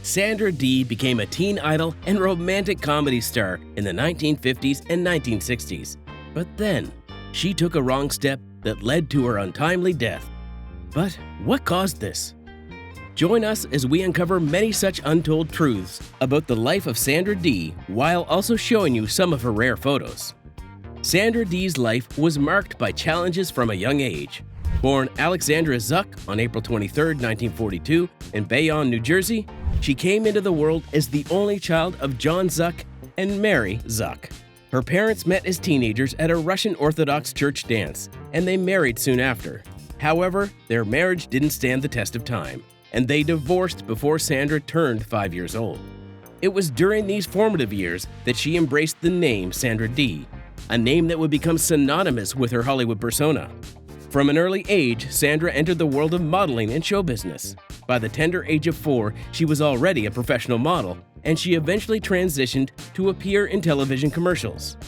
Sandra Dee became a teen idol and romantic comedy star in the 1950s and 1960s. But then, she took a wrong step that led to her untimely death. But what caused this? Join us as we uncover many such untold truths about the life of Sandra Dee while also showing you some of her rare photos. Sandra Dee's life was marked by challenges from a young age. Born Alexandra Zuck on April 23, 1942, in Bayonne, New Jersey, she came into the world as the only child of John Zuck and Mary Zuck. Her parents met as teenagers at a Russian Orthodox church dance, and they married soon after. However, their marriage didn't stand the test of time, and they divorced before Sandra turned 5 years old. It was during these formative years that she embraced the name Sandra Dee, a name that would become synonymous with her Hollywood persona. From an early age, Sandra entered the world of modeling and show business. By the tender age of 4, she was already a professional model, and she eventually transitioned to appear in television commercials.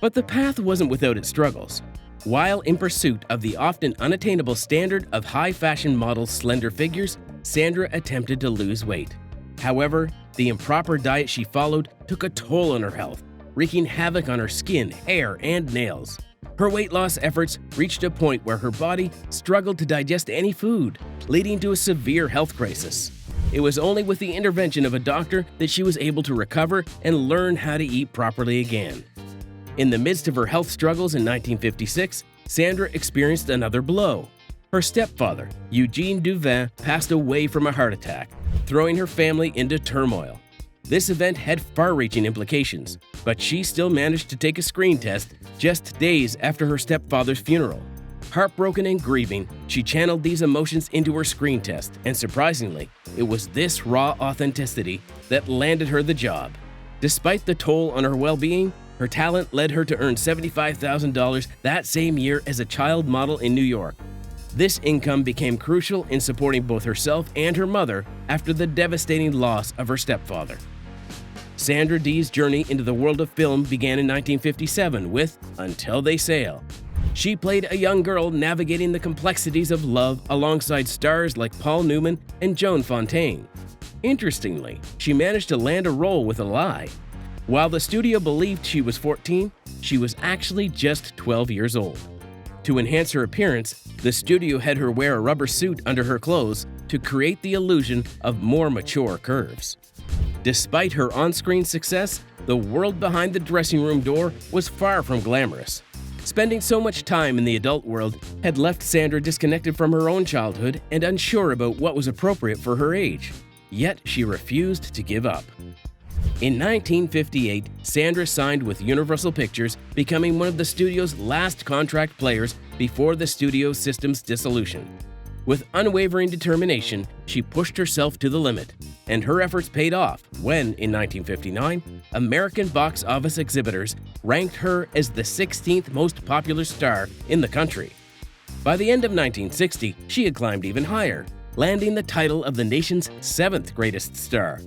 But the path wasn't without its struggles. While in pursuit of the often unattainable standard of high-fashion models' slender figures, Sandra attempted to lose weight. However, the improper diet she followed took a toll on her health, wreaking havoc on her skin, hair, and nails. Her weight loss efforts reached a point where her body struggled to digest any food, leading to a severe health crisis. It was only with the intervention of a doctor that she was able to recover and learn how to eat properly again. In the midst of her health struggles in 1956, Sandra experienced another blow. Her stepfather, Eugene Duvin, passed away from a heart attack, throwing her family into turmoil. This event had far-reaching implications, but she still managed to take a screen test just days after her stepfather's funeral. Heartbroken and grieving, she channeled these emotions into her screen test, and surprisingly, it was this raw authenticity that landed her the job. Despite the toll on her well-being, her talent led her to earn $75,000 that same year as a child model in New York. This income became crucial in supporting both herself and her mother after the devastating loss of her stepfather. Sandra Dee's journey into the world of film began in 1957 with Until They Sail. She played a young girl navigating the complexities of love alongside stars like Paul Newman and Joan Fontaine. Interestingly, she managed to land a role with a lie. While the studio believed she was 14, she was actually just 12 years old. To enhance her appearance, the studio had her wear a rubber suit under her clothes to create the illusion of more mature curves. Despite her on-screen success, the world behind the dressing room door was far from glamorous. Spending so much time in the adult world had left Sandra disconnected from her own childhood and unsure about what was appropriate for her age. Yet she refused to give up. In 1958, Sandra signed with Universal Pictures, becoming one of the studio's last contract players before the studio system's dissolution. With unwavering determination, she pushed herself to the limit, and her efforts paid off when, in 1959, American box office exhibitors ranked her as the 16th most popular star in the country. By the end of 1960, she had climbed even higher, landing the title of the nation's 7th greatest star.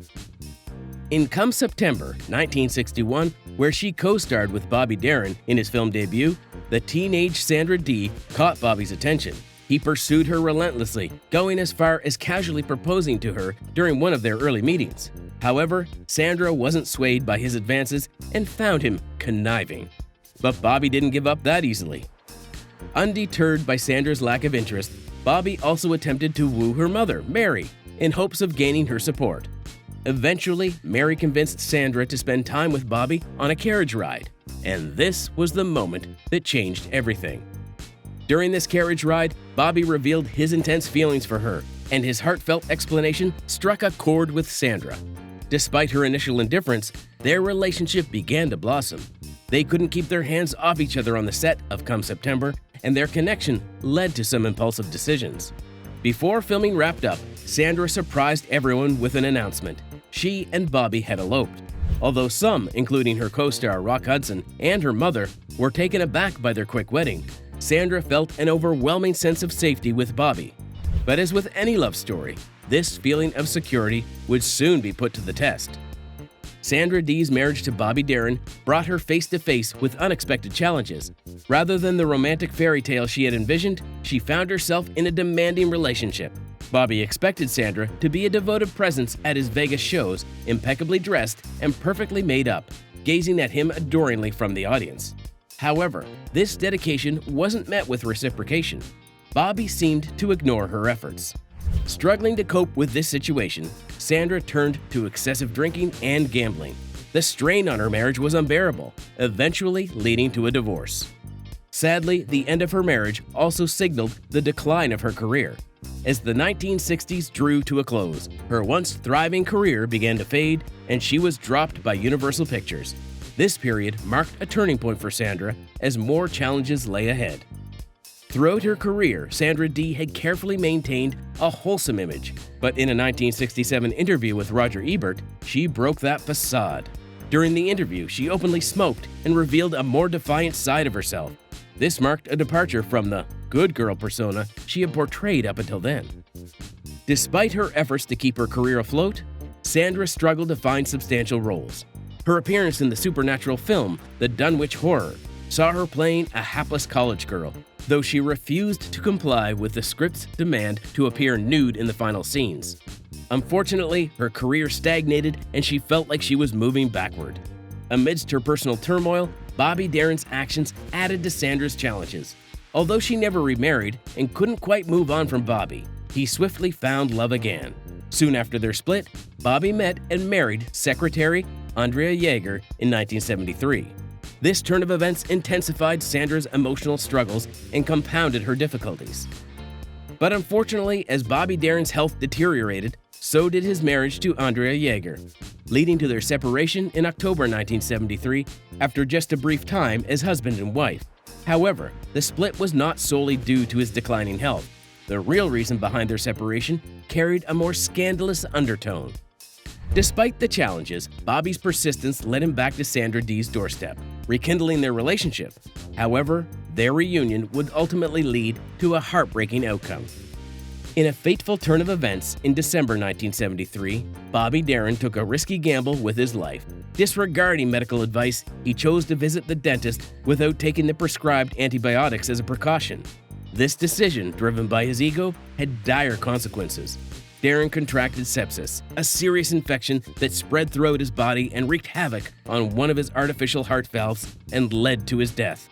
In Come September 1961, where she co-starred with Bobby Darin in his film debut, the teenage Sandra Dee caught Bobby's attention. He pursued her relentlessly, going as far as casually proposing to her during one of their early meetings. However, Sandra wasn't swayed by his advances and found him conniving. But Bobby didn't give up that easily. Undeterred by Sandra's lack of interest, Bobby also attempted to woo her mother, Mary, in hopes of gaining her support. Eventually, Mary convinced Sandra to spend time with Bobby on a carriage ride, and this was the moment that changed everything. During this carriage ride, Bobby revealed his intense feelings for her, and his heartfelt explanation struck a chord with Sandra. Despite her initial indifference, their relationship began to blossom. They couldn't keep their hands off each other on the set of Come September, and their connection led to some impulsive decisions. Before filming wrapped up, Sandra surprised everyone with an announcement. She and Bobby had eloped. Although some, including her co-star Rock Hudson and her mother, were taken aback by their quick wedding, Sandra felt an overwhelming sense of safety with Bobby. But as with any love story, this feeling of security would soon be put to the test. Sandra Dee's marriage to Bobby Darin brought her face-to-face with unexpected challenges. Rather than the romantic fairy tale she had envisioned, she found herself in a demanding relationship. Bobby expected Sandra to be a devoted presence at his Vegas shows, impeccably dressed and perfectly made up, gazing at him adoringly from the audience. However, this dedication wasn't met with reciprocation. Bobby seemed to ignore her efforts. Struggling to cope with this situation, Sandra turned to excessive drinking and gambling. The strain on her marriage was unbearable, eventually leading to a divorce. Sadly, the end of her marriage also signaled the decline of her career. As the 1960s drew to a close, her once thriving career began to fade, and she was dropped by Universal Pictures. This period marked a turning point for Sandra as more challenges lay ahead. Throughout her career, Sandra Dee had carefully maintained a wholesome image, but in a 1967 interview with Roger Ebert, she broke that facade. During the interview, she openly smoked and revealed a more defiant side of herself. This marked a departure from the good girl persona she had portrayed up until then. Despite her efforts to keep her career afloat, Sandra struggled to find substantial roles. Her appearance in the supernatural film The Dunwich Horror saw her playing a hapless college girl, though she refused to comply with the script's demand to appear nude in the final scenes. Unfortunately, her career stagnated and she felt like she was moving backward. Amidst her personal turmoil, Bobby Darin's actions added to Sandra's challenges. Although she never remarried and couldn't quite move on from Bobby, he swiftly found love again. Soon after their split, Bobby met and married secretary Andrea Jaeger in 1973. This turn of events intensified Sandra's emotional struggles and compounded her difficulties. But unfortunately, as Bobby Darin's health deteriorated, so did his marriage to Andrea Jaeger, leading to their separation in October 1973 after just a brief time as husband and wife. However, the split was not solely due to his declining health. The real reason behind their separation carried a more scandalous undertone. Despite the challenges, Bobby's persistence led him back to Sandra Dee's doorstep, rekindling their relationship. However, their reunion would ultimately lead to a heartbreaking outcome. In a fateful turn of events in December 1973, Bobby Darin took a risky gamble with his life. Disregarding medical advice, he chose to visit the dentist without taking the prescribed antibiotics as a precaution. This decision, driven by his ego, had dire consequences. Darin contracted sepsis, a serious infection that spread throughout his body and wreaked havoc on one of his artificial heart valves and led to his death.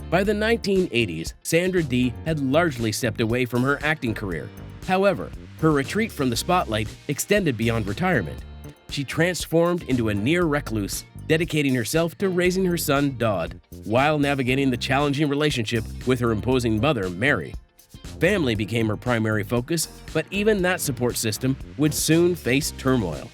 By the 1980s, Sandra Dee had largely stepped away from her acting career. However, her retreat from the spotlight extended beyond retirement. She transformed into a near recluse, dedicating herself to raising her son, Dodd, while navigating the challenging relationship with her imposing mother, Mary. Family became her primary focus, but even that support system would soon face turmoil.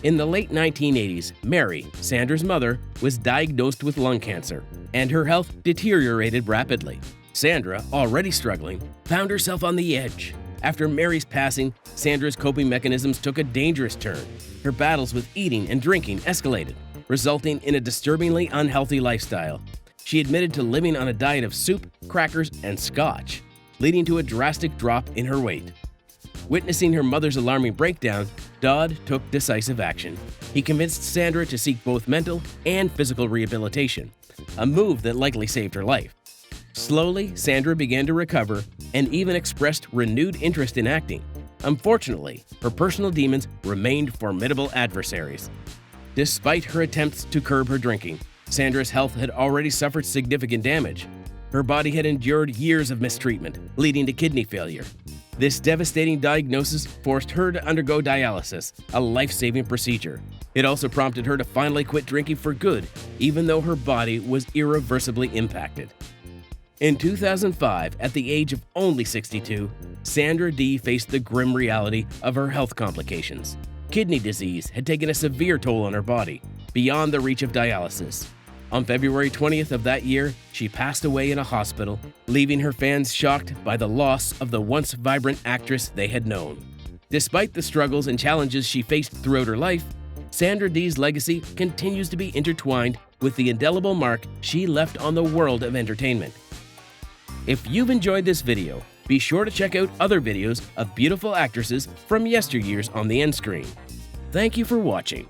In the late 1980s, Mary, Sandra's mother, was diagnosed with lung cancer, and her health deteriorated rapidly. Sandra, already struggling, found herself on the edge. After Mary's passing, Sandra's coping mechanisms took a dangerous turn. Her battles with eating and drinking escalated, resulting in a disturbingly unhealthy lifestyle. She admitted to living on a diet of soup, crackers, and scotch, leading to a drastic drop in her weight. Witnessing her mother's alarming breakdown, Dodd took decisive action. He convinced Sandra to seek both mental and physical rehabilitation, a move that likely saved her life. Slowly, Sandra began to recover and even expressed renewed interest in acting. Unfortunately, her personal demons remained formidable adversaries. Despite her attempts to curb her drinking, Sandra's health had already suffered significant damage. Her body had endured years of mistreatment, leading to kidney failure. This devastating diagnosis forced her to undergo dialysis, a life-saving procedure. It also prompted her to finally quit drinking for good, even though her body was irreversibly impacted. In 2005, at the age of only 62, Sandra Dee faced the grim reality of her health complications. Kidney disease had taken a severe toll on her body, beyond the reach of dialysis. On February 20th of that year, she passed away in a hospital, leaving her fans shocked by the loss of the once vibrant actress they had known. Despite the struggles and challenges she faced throughout her life, Sandra Dee's legacy continues to be intertwined with the indelible mark she left on the world of entertainment. If you've enjoyed this video, be sure to check out other videos of beautiful actresses from yesteryears on the end screen. Thank you for watching.